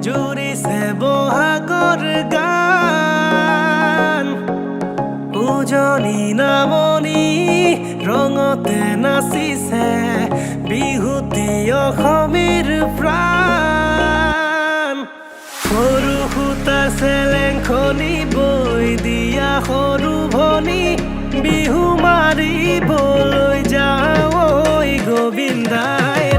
জুৰিছে বহাগৰ গান উজনি নামনি ৰঙতে নাচিছে বিহুতি অসমীৰ প্ৰাণ সৰু সূতা চেলেংখনি বৈ দিয়া সৰু ভনী বিহু মাৰিবলৈ যাওঁ ঐ গোবিন্দাই